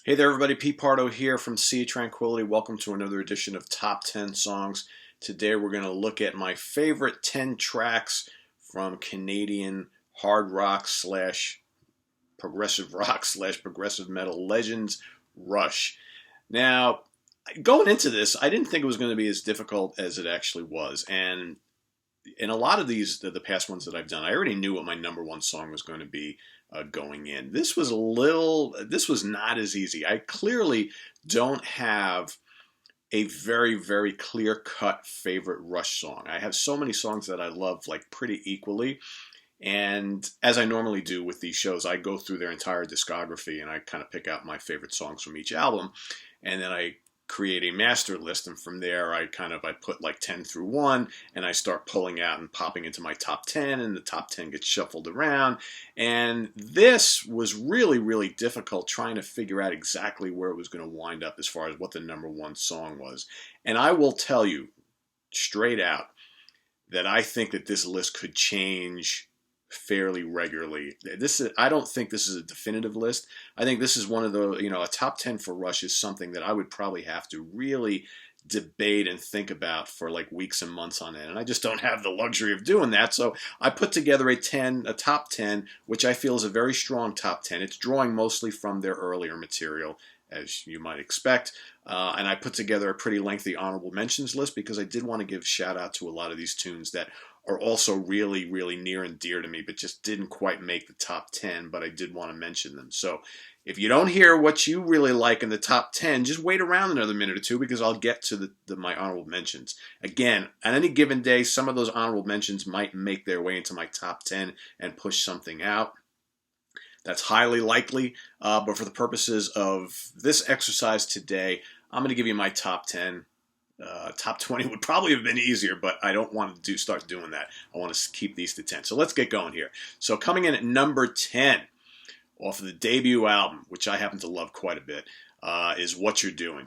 Hey there, everybody. Pete Pardo here from Sea of Tranquility. Welcome to another edition of Top 10 Songs. Today we're going to look at my favorite 10 tracks from Canadian hard rock slash progressive rock slash progressive metal legends, Rush. Now, going into this, I didn't think it was going to be as difficult as it actually was. And in a lot of these, the past ones that I've done, I already knew what my number one song was going to be going in. This was not as easy. I clearly don't have a very, very clear-cut favorite Rush song. I have so many songs that I love like pretty equally. And as I normally do with these shows, I go through their entire discography and I kind of pick out my favorite songs from each album. And then I create a master list, and from there I put like 10 through 1, and I start pulling out and popping into my top 10, and the top 10 gets shuffled around. And this was really, really difficult trying to figure out exactly where it was going to wind up as far as what the number one song was. And I will tell you straight out that I think that this list could change fairly regularly. I don't think this is a definitive list. I think this is one of the, a top 10 for Rush is something that I would probably have to really debate and think about for like weeks and months on end. And I just don't have the luxury of doing that. So I put together a top 10, which I feel is a very strong top 10. It's drawing mostly from their earlier material, as you might expect. And I put together a pretty lengthy honorable mentions list because I did want to give shout out to a lot of these tunes that are also really, really near and dear to me, but just didn't quite make the top 10, but I did want to mention them. So if you don't hear what you really like in the top 10, just wait around another minute or two because I'll get to my honorable mentions. Again, on any given day, some of those honorable mentions might make their way into my top 10 and push something out. That's highly likely, but for the purposes of this exercise today, I'm going to give you my top 10. Top 20 would probably have been easier, but I don't want to start doing that. I want to keep these to 10. So let's get going here. So coming in at number 10, off of the debut album, which I happen to love quite a bit, is What You're Doing.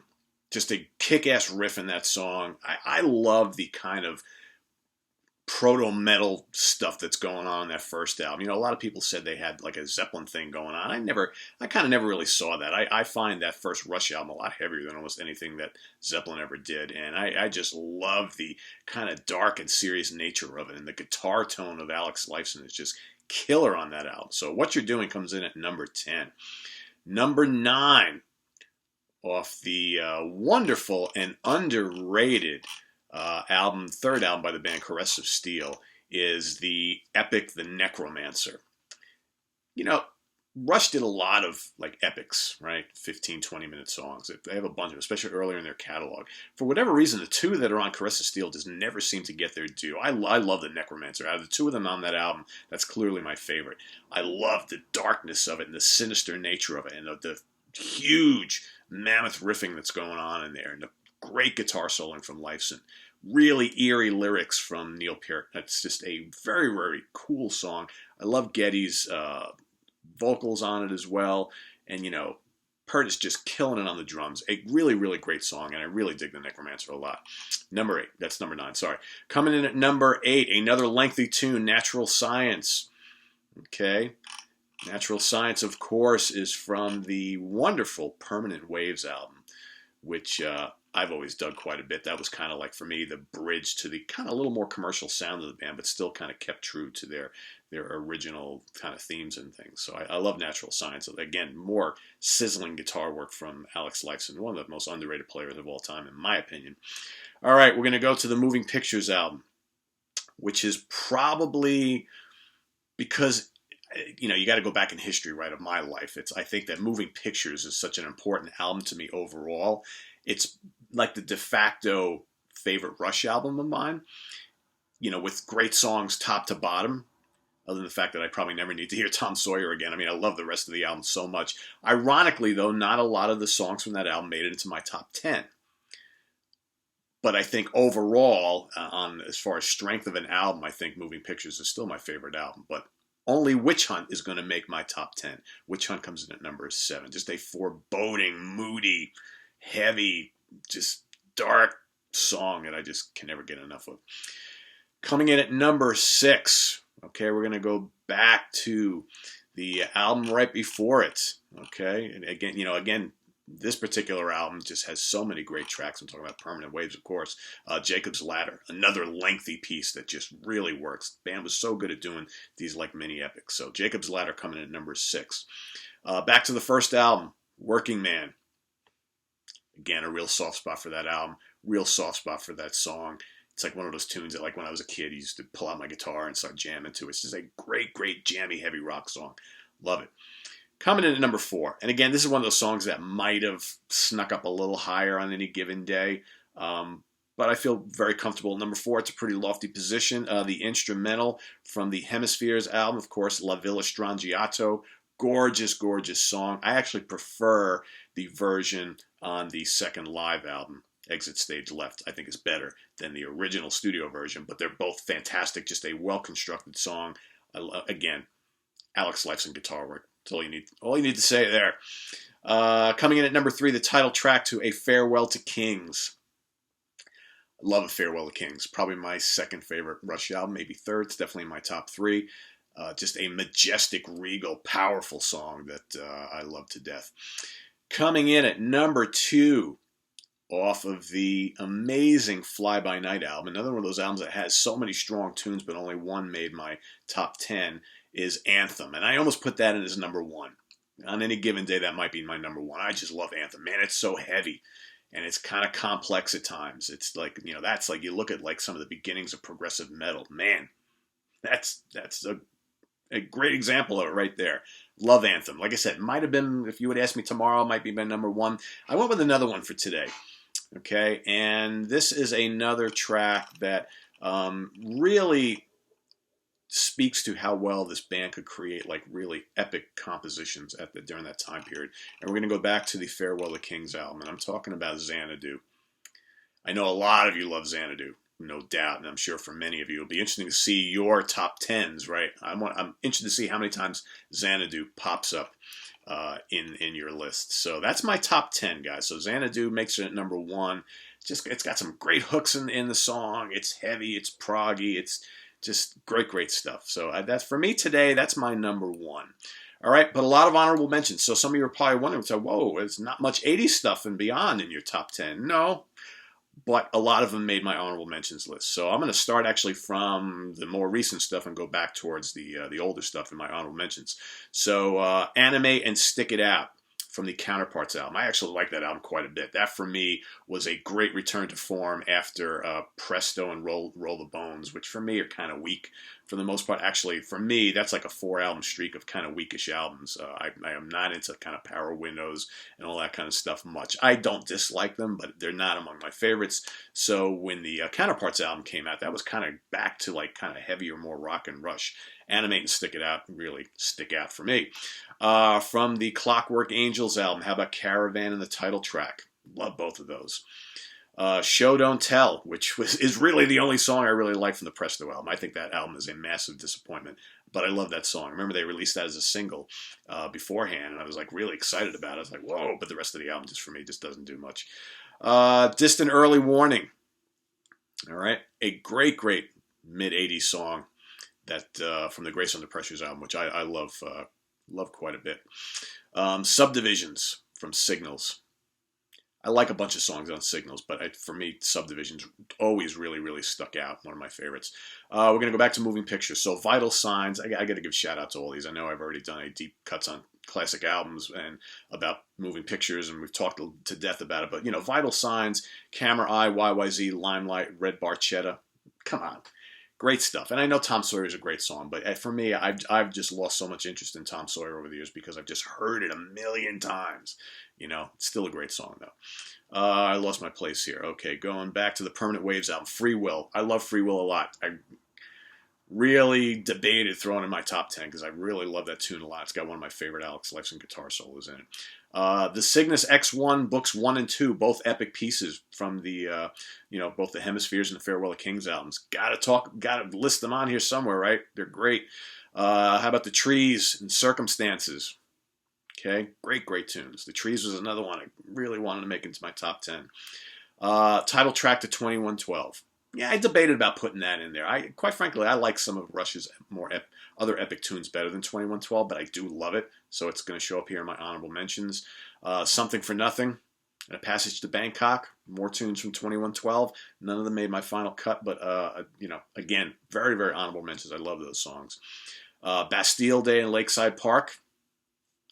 Just a kick-ass riff in that song. I love the kind of proto-metal stuff that's going on in that first album. A lot of people said they had like a Zeppelin thing going on. I kind of never really saw that. I find that first Rush album a lot heavier than almost anything that Zeppelin ever did. And I just love the kind of dark and serious nature of it. And the guitar tone of Alex Lifeson is just killer on that album. So What You're Doing comes in at number 10. Number 9, off the wonderful and underrated third album by the band Caress of Steel, is the epic The Necromancer. Rush did a lot of like epics, right? 15, 20-minute songs. They have a bunch of them, especially earlier in their catalog. For whatever reason, the two that are on Caress of Steel just never seem to get their due. I love The Necromancer. Out of the two of them on that album, that's clearly my favorite. I love the darkness of it and the sinister nature of it and the huge mammoth riffing that's going on in there and the great guitar soloing from Lifeson. Really eerie lyrics from Neil Peart. That's just a very, very cool song. I love Geddy's vocals on it as well. And, Peart is just killing it on the drums. A really, really great song, and I really dig The Necromancer a lot. Number 8. That's number 9, sorry. Coming in at number 8, another lengthy tune, Natural Science. Okay. Natural Science, of course, is from the wonderful Permanent Waves album, which I've always dug quite a bit. That was kind of like, for me, the bridge to the kind of a little more commercial sound of the band, but still kind of kept true to their original kind of themes and things. So I love Natural Science. Again, more sizzling guitar work from Alex Lifeson, one of the most underrated players of all time, in my opinion. All right, we're going to go to the Moving Pictures album, which is probably because you got to go back in history, right, of my life. I think that Moving Pictures is such an important album to me overall. It's like the de facto favorite Rush album of mine, with great songs top to bottom, other than the fact that I probably never need to hear Tom Sawyer again. I love the rest of the album so much. Ironically, though, not a lot of the songs from that album made it into my top 10. But I think overall, as far as strength of an album, I think Moving Pictures is still my favorite album. But only Witch Hunt is going to make my top 10. Witch Hunt comes in at number 7. Just a foreboding, moody, heavy, just dark song that I just can never get enough of. Coming in at number 6. Okay, we're going to go back to the album right before it. Okay, and again, this particular album just has so many great tracks. I'm talking about Permanent Waves, of course. Jacob's Ladder, another lengthy piece that just really works. The band was so good at doing these like mini epics. So Jacob's Ladder coming in at number 6. Back to the first album, Working Man. Again, a real soft spot for that album. Real soft spot for that song. It's like one of those tunes that, like, when I was a kid, I used to pull out my guitar and start jamming to. It's just a great, great jammy, heavy rock song. Love it. Coming in at number 4. And again, this is one of those songs that might have snuck up a little higher on any given day. But I feel very comfortable at number 4. It's a pretty lofty position. The instrumental from the Hemispheres album, of course, La Villa Strangiato. Gorgeous, gorgeous song. I actually prefer the version on the second live album, Exit Stage Left. I think is better than the original studio version, but they're both fantastic. Just a well-constructed song. Again, Alex Lifeson guitar work. That's all you need to say there. Coming in at number 3, the title track to A Farewell to Kings. I love A Farewell to Kings. Probably my second favorite Rush album, maybe third. It's definitely in my top 3. Just a majestic, regal, powerful song that I love to death. Coming in at number 2, off of the amazing Fly By Night album, another one of those albums that has so many strong tunes, but only one made my top 10, is Anthem. And I almost put that in as number 1. On any given day, that might be my number 1. I just love Anthem. Man, it's so heavy. And it's kind of complex at times. It's like, that's like, you look at like some of the beginnings of progressive metal. Man, that's a great example of it right there. Love Anthem. Like I said, might have been, if you would ask me tomorrow, might be my number 1. I went with another one for today. Okay, and this is another track that really speaks to how well this band could create like really epic compositions during that time period. And we're going to go back to the Farewell to Kings album, and I'm talking about Xanadu. I know a lot of you love Xanadu, no doubt, and I'm sure for many of you it'll be interesting to see your top 10s, right? I'm interested to see how many times Xanadu pops up in your list. So that's my top 10, guys. So Xanadu makes it at number 1. It's got some great hooks in the song. It's heavy, it's proggy, it's just great stuff. So that's, for me today, that's my number 1. All right, but a lot of honorable mentions. So some of you are probably wondering, so, whoa, it's not much 80s stuff and beyond in your top 10. No, but a lot of them made my honorable mentions list. So I'm going to start actually from the more recent stuff and go back towards the older stuff in my honorable mentions. So Animate and Stick It Out from the Counterparts album. I actually like that album quite a bit. That, for me, was a great return to form after Presto and Roll the Bones, which for me are kind of weak for the most part. Actually, for me, that's like a 4-album streak of kind of weakish albums. I am not into kind of Power Windows and all that kind of stuff much. I don't dislike them, but they're not among my favorites. So when the Counterparts album came out, that was kind of back to like kind of heavier, more rock and Rush. Animate and Stick It Out really stick out for me. From the Clockwork Angels album, how about Caravan and the title track? Love both of those. Show Don't Tell, which is really the only song I really like from the Presto album. I think that album is a massive disappointment, but I love that song. Remember, they released that as a single beforehand, and I was like really excited about it. I was like, whoa, but the rest of the album, just for me, just doesn't do much. Distant Early Warning. All right, a great mid-'80s song that from the Grace Under Pressure's album, which I love quite a bit. Subdivisions from Signals. I like a bunch of songs on Signals, but for me, Subdivisions always really stuck out. One of my favorites. We're going to go back to Moving Pictures. So Vital Signs, I got to give shout out to all these. I know I've already done a deep cuts on classic albums and about Moving Pictures, and we've talked to death about it. But, Vital Signs, Camera Eye, YYZ, Limelight, Red Barchetta. Come on. Great stuff. And I know Tom Sawyer is a great song, but for me, I've just lost so much interest in Tom Sawyer over the years because I've just heard it a million times. It's still a great song, though. I lost my place here. Okay, going back to the Permanent Waves album, Free Will. I love Free Will a lot. I really debated throwing in my top 10 because I really love that tune a lot. It's got one of my favorite Alex Lifeson guitar solos in it. The Cygnus X1 Books 1 and 2, both epic pieces from the, both the Hemispheres and the Farewell to Kings albums. Gotta list them on here somewhere, right? They're great. How about The Trees and Circumstances? Okay, great tunes. The Trees was another one I really wanted to make into my top 10. Title track to 2112. Yeah, I debated about putting that in there. Quite frankly, I like some of Rush's other epic tunes better than 2112, but I do love it, so it's going to show up here in my honorable mentions. Something for Nothing, and A Passage to Bangkok. More tunes from 2112. None of them made my final cut, but again, very, very honorable mentions. I love those songs. Bastille Day in Lakeside Park.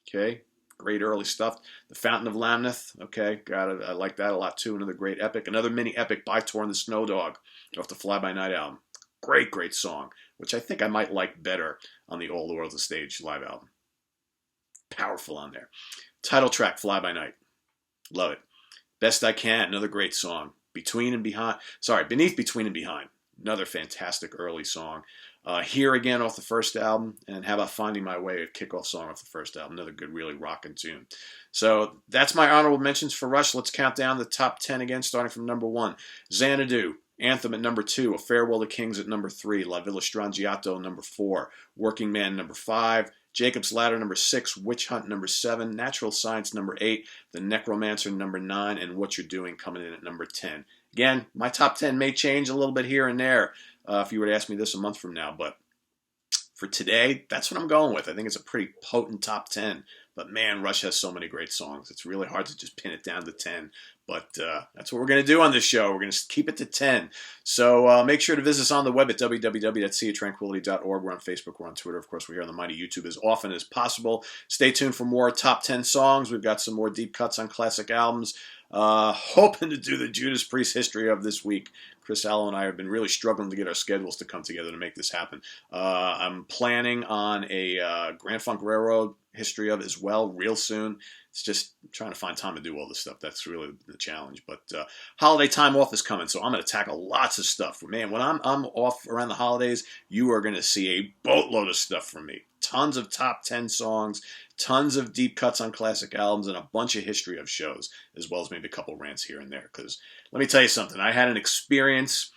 Okay, great early stuff. The Fountain of Lamneth. Okay, I like that a lot too. Another great epic. Another mini epic by Torn the Snow Dog off the Fly By Night album. Great, great song, which I think I might like better on the All the World's a Stage live album. Powerful on there. Title track, Fly By Night. Love it. Best I Can, another great song. Beneath, Between and Behind. Another fantastic early song. Here Again off the first album. And how about Finding My Way, a kickoff song off the first album. Another good, really rocking tune. So that's my honorable mentions for Rush. Let's count down the top 10 again, starting from number 1. Xanadu. Anthem at number 2, A Farewell to Kings at number 3, La Villa Strangiato number 4, Working Man number 5, Jacob's Ladder number 6, Witch Hunt number 7, Natural Science number 8, The Necromancer number 9, and What You're Doing coming in at number 10. Again, my top 10 may change a little bit here and there if you were to ask me this a month from now, but for today, that's what I'm going with. I think it's a pretty potent top 10. But man, Rush has so many great songs. It's really hard to just pin it down to 10. But that's what we're going to do on this show. We're going to keep it to 10. So make sure to visit us on the web at www.seatranquility.org. We're on Facebook. We're on Twitter. Of course, we're here on the mighty YouTube as often as possible. Stay tuned for more top 10 songs. We've got some more deep cuts on classic albums. Hoping to do the Judas Priest history of this week. Chris Allo and I have been really struggling to get our schedules to come together to make this happen. I'm planning on a Grand Funk Railroad history of as well real soon. It's just trying to find time to do all this stuff. That's really the challenge. But holiday time off is coming, so I'm going to tackle lots of stuff. Man, when I'm off around the holidays, you are going to see a boatload of stuff from me. Tons of top 10 songs, tons of deep cuts on classic albums, and a bunch of history of shows, as well as maybe a couple rants here and there. Because let me tell you something. I had an experience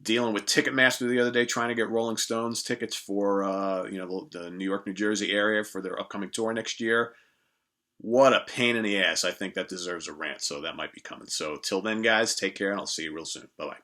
dealing with Ticketmaster the other day, trying to get Rolling Stones tickets for the New York, New Jersey area for their upcoming tour next year. What a pain in the ass. I think that deserves a rant, so that might be coming. So till then, guys, take care, and I'll see you real soon. Bye-bye.